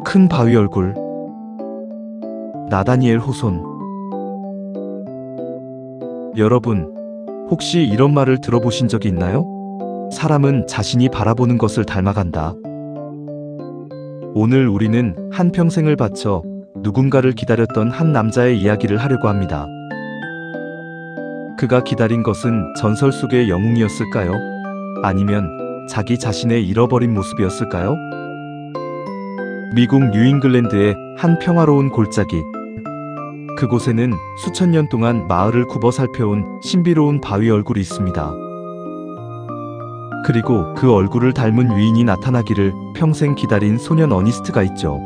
큰 바위 얼굴. 나다니엘 호손. 여러분, 혹시 이런 말을 들어보신 적이 있나요? 사람은 자신이 바라보는 것을 닮아간다. 오늘 우리는 한평생을 바쳐 누군가를 기다렸던 한 남자의 이야기를 하려고 합니다. 그가 기다린 것은 전설 속의 영웅이었을까요? 아니면 자기 자신의 잃어버린 모습이었을까요? 미국 뉴잉글랜드의 한 평화로운 골짜기. 그곳에는 수천 년 동안 마을을 굽어 살펴온 신비로운 바위 얼굴이 있습니다. 그리고 그 얼굴을 닮은 위인이 나타나기를 평생 기다린 소년 어니스트가 있죠.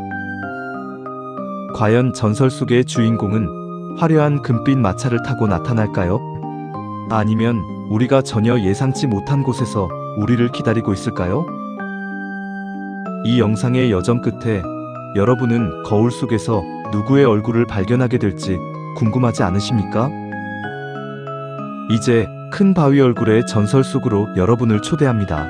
과연 전설 속의 주인공은 화려한 금빛 마차를 타고 나타날까요? 아니면 우리가 전혀 예상치 못한 곳에서 우리를 기다리고 있을까요? 이 영상의 여정 끝에 여러분은 거울 속에서 누구의 얼굴을 발견하게 될지 궁금하지 않으십니까? 이제 큰 바위 얼굴의 전설 속으로 여러분을 초대합니다.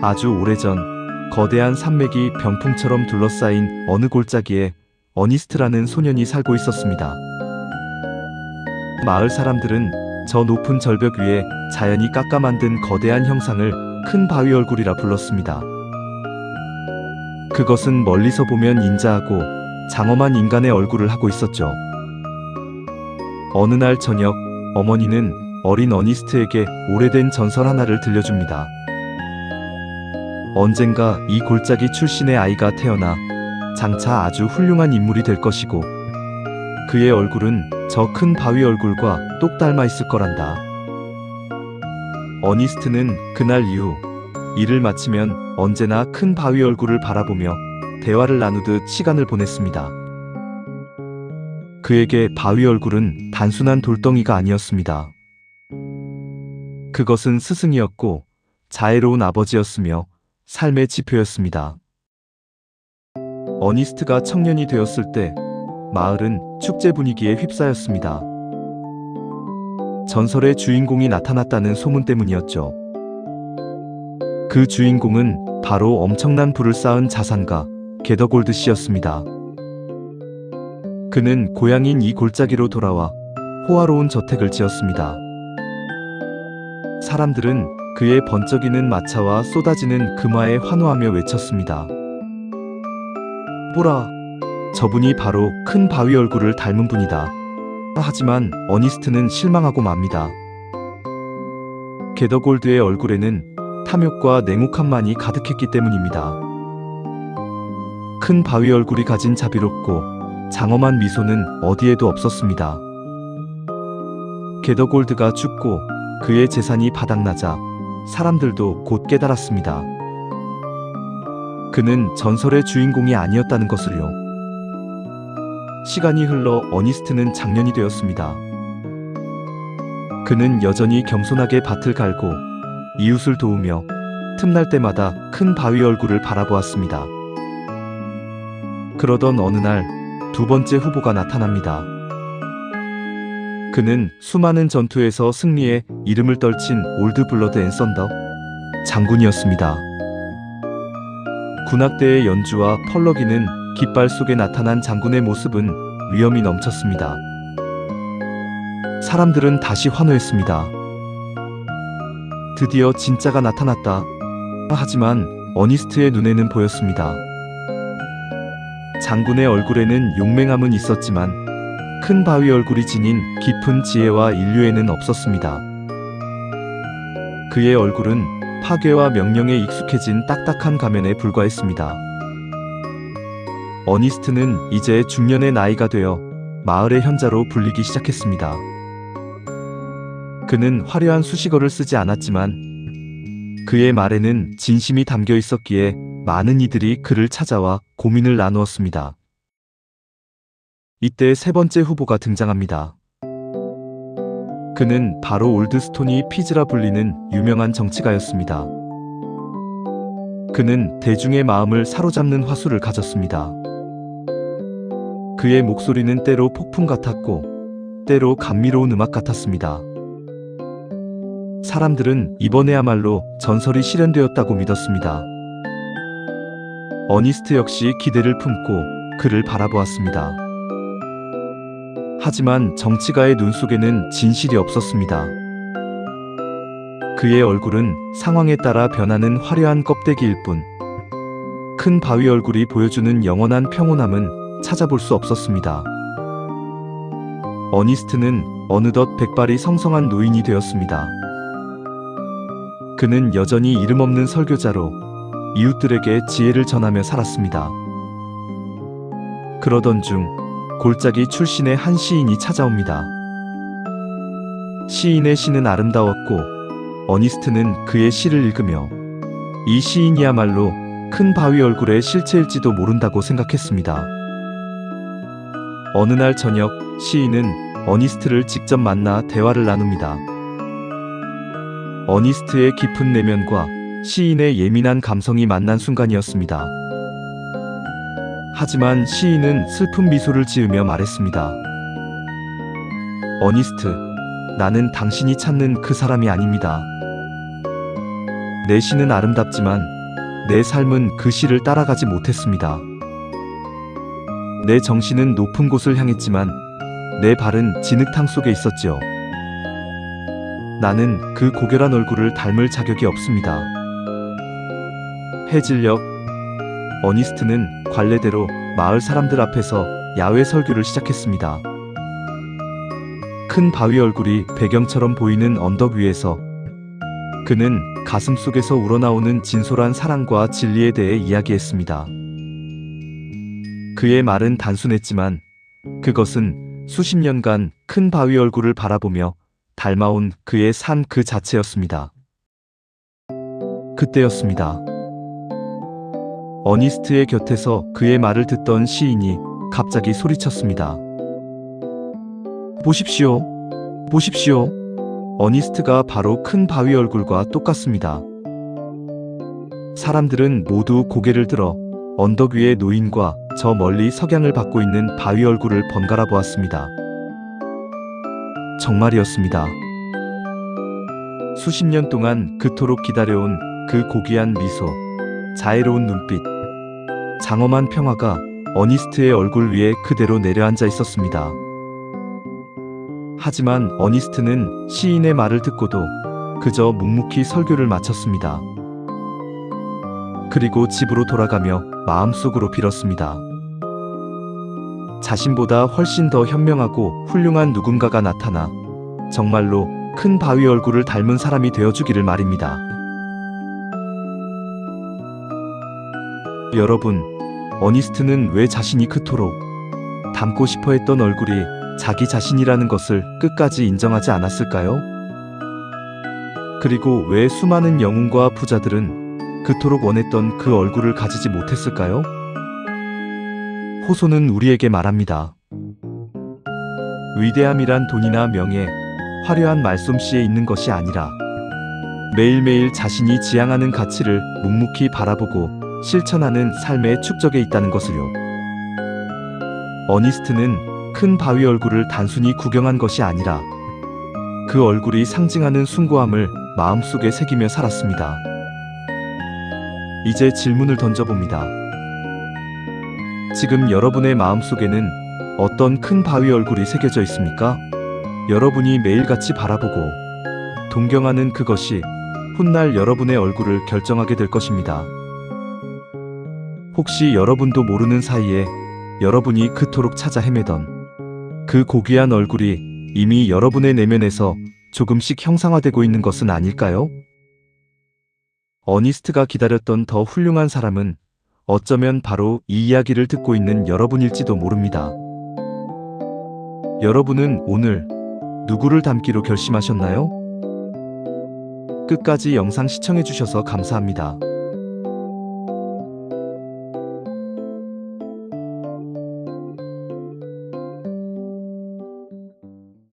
아주 오래전 거대한 산맥이 병풍처럼 둘러싸인 어느 골짜기에 어니스트라는 소년이 살고 있었습니다. 마을 사람들은 저 높은 절벽 위에 자연이 깎아 만든 거대한 형상을 큰 바위 얼굴이라 불렀습니다. 그것은 멀리서 보면 인자하고 장엄한 인간의 얼굴을 하고 있었죠. 어느 날 저녁, 어머니는 어린 어니스트에게 오래된 전설 하나를 들려줍니다. 언젠가 이 골짜기 출신의 아이가 태어나 장차 아주 훌륭한 인물이 될 것이고 그의 얼굴은 저 큰 바위 얼굴과 똑 닮아 있을 거란다. 어니스트는 그날 이후 일을 마치면 언제나 큰 바위 얼굴을 바라보며 대화를 나누듯 시간을 보냈습니다. 그에게 바위 얼굴은 단순한 돌덩이가 아니었습니다. 그것은 스승이었고 자애로운 아버지였으며 삶의 지표였습니다. 어니스트가 청년이 되었을 때 마을은 축제 분위기에 휩싸였습니다. 전설의 주인공이 나타났다는 소문 때문이었죠. 그 주인공은 바로 엄청난 부를 쌓은 자산가 게더골드 씨였습니다. 그는 고향인 이 골짜기로 돌아와 호화로운 저택을 지었습니다. 사람들은 그의 번쩍이는 마차와 쏟아지는 금화에 환호하며 외쳤습니다. 보라, 저분이 바로 큰 바위 얼굴을 닮은 분이다. 하지만 어니스트는 실망하고 맙니다. 게더골드의 얼굴에는 탐욕과 냉혹함만이 가득했기 때문입니다. 큰 바위 얼굴이 가진 자비롭고 장엄한 미소는 어디에도 없었습니다. 게더골드가 죽고 그의 재산이 바닥나자 사람들도 곧 깨달았습니다. 그는 전설의 주인공이 아니었다는 것을요. 시간이 흘러 어니스트는 장년이 되었습니다. 그는 여전히 겸손하게 밭을 갈고 이웃을 도우며 틈날 때마다 큰 바위 얼굴을 바라보았습니다. 그러던 어느 날 두 번째 후보가 나타납니다. 그는 수많은 전투에서 승리해 이름을 떨친 올드 블러드 앤 썬더 장군이었습니다. 군악대의 연주와 펄럭이는 깃발 속에 나타난 장군의 모습은 위엄이 넘쳤습니다. 사람들은 다시 환호했습니다. 드디어 진짜가 나타났다. 하지만 어니스트의 눈에는 보였습니다. 장군의 얼굴에는 용맹함은 있었지만 큰 바위 얼굴이 지닌 깊은 지혜와 인류에는 없었습니다. 그의 얼굴은 파괴와 명령에 익숙해진 딱딱한 가면에 불과했습니다. 어니스트는 이제 중년의 나이가 되어 마을의 현자로 불리기 시작했습니다. 그는 화려한 수식어를 쓰지 않았지만 그의 말에는 진심이 담겨 있었기에 많은 이들이 그를 찾아와 고민을 나누었습니다. 이때 세 번째 후보가 등장합니다. 그는 바로 올드스토니 피즈라 불리는 유명한 정치가였습니다. 그는 대중의 마음을 사로잡는 화술을 가졌습니다. 그의 목소리는 때로 폭풍 같았고 때로 감미로운 음악 같았습니다. 사람들은 이번에야말로 전설이 실현되었다고 믿었습니다. 어니스트 역시 기대를 품고 그를 바라보았습니다. 하지만 정치가의 눈 속에는 진실이 없었습니다. 그의 얼굴은 상황에 따라 변하는 화려한 껍데기일 뿐, 큰 바위 얼굴이 보여주는 영원한 평온함은 찾아볼 수 없었습니다. 어니스트는 어느덧 백발이 성성한 노인이 되었습니다. 그는 여전히 이름 없는 설교자로 이웃들에게 지혜를 전하며 살았습니다. 그러던 중 골짜기 출신의 한 시인이 찾아옵니다. 시인의 시는 아름다웠고 어니스트는 그의 시를 읽으며 이 시인이야말로 큰 바위 얼굴의 실체일지도 모른다고 생각했습니다. 어느 날 저녁 시인은 어니스트를 직접 만나 대화를 나눕니다. 어니스트의 깊은 내면과 시인의 예민한 감성이 만난 순간이었습니다. 하지만 시인은 슬픈 미소를 지으며 말했습니다. 어니스트, 나는 당신이 찾는 그 사람이 아닙니다. 내 시는 아름답지만 내 삶은 그 시를 따라가지 못했습니다. 내 정신은 높은 곳을 향했지만 내 발은 진흙탕 속에 있었지요. 나는 그 고결한 얼굴을 닮을 자격이 없습니다. 해질녘, 어니스트는 관례대로 마을 사람들 앞에서 야외 설교를 시작했습니다. 큰 바위 얼굴이 배경처럼 보이는 언덕 위에서 그는 가슴 속에서 우러나오는 진솔한 사랑과 진리에 대해 이야기했습니다. 그의 말은 단순했지만 그것은 수십 년간 큰 바위 얼굴을 바라보며 닮아온 그의 삶 그 자체였습니다. 그때였습니다. 어니스트의 곁에서 그의 말을 듣던 시인이 갑자기 소리쳤습니다. 보십시오. 보십시오. 어니스트가 바로 큰 바위 얼굴과 똑같습니다. 사람들은 모두 고개를 들어 언덕 위의 노인과 저 멀리 석양을 받고 있는 바위 얼굴을 번갈아 보았습니다. 정말이었습니다. 수십 년 동안 그토록 기다려온 그 고귀한 미소, 자애로운 눈빛, 장엄한 평화가 어니스트의 얼굴 위에 그대로 내려앉아 있었습니다. 하지만 어니스트는 시인의 말을 듣고도 그저 묵묵히 설교를 마쳤습니다. 그리고 집으로 돌아가며 마음속으로 빌었습니다. 자신보다 훨씬 더 현명하고 훌륭한 누군가가 나타나 정말로 큰 바위 얼굴을 닮은 사람이 되어주기를 말입니다. 여러분, 어니스트는 왜 자신이 그토록 닮고 싶어 했던 얼굴이 자기 자신이라는 것을 끝까지 인정하지 않았을까요? 그리고 왜 수많은 영웅과 부자들은 그토록 원했던 그 얼굴을 가지지 못했을까요? 호소는 우리에게 말합니다. 위대함이란 돈이나 명예, 화려한 말솜씨에 있는 것이 아니라 매일매일 자신이 지향하는 가치를 묵묵히 바라보고 실천하는 삶의 축적에 있다는 것을요. 어니스트는 큰 바위 얼굴을 단순히 구경한 것이 아니라 그 얼굴이 상징하는 숭고함을 마음속에 새기며 살았습니다. 이제 질문을 던져봅니다. 지금 여러분의 마음속에는 어떤 큰 바위 얼굴이 새겨져 있습니까? 여러분이 매일같이 바라보고 동경하는 그것이 훗날 여러분의 얼굴을 결정하게 될 것입니다. 혹시 여러분도 모르는 사이에 여러분이 그토록 찾아 헤매던 그 고귀한 얼굴이 이미 여러분의 내면에서 조금씩 형상화되고 있는 것은 아닐까요? 어니스트가 기다렸던 더 훌륭한 사람은 어쩌면 바로 이 이야기를 듣고 있는 여러분일지도 모릅니다. 여러분은 오늘 누구를 닮기로 결심하셨나요? 끝까지 영상 시청해주셔서 감사합니다.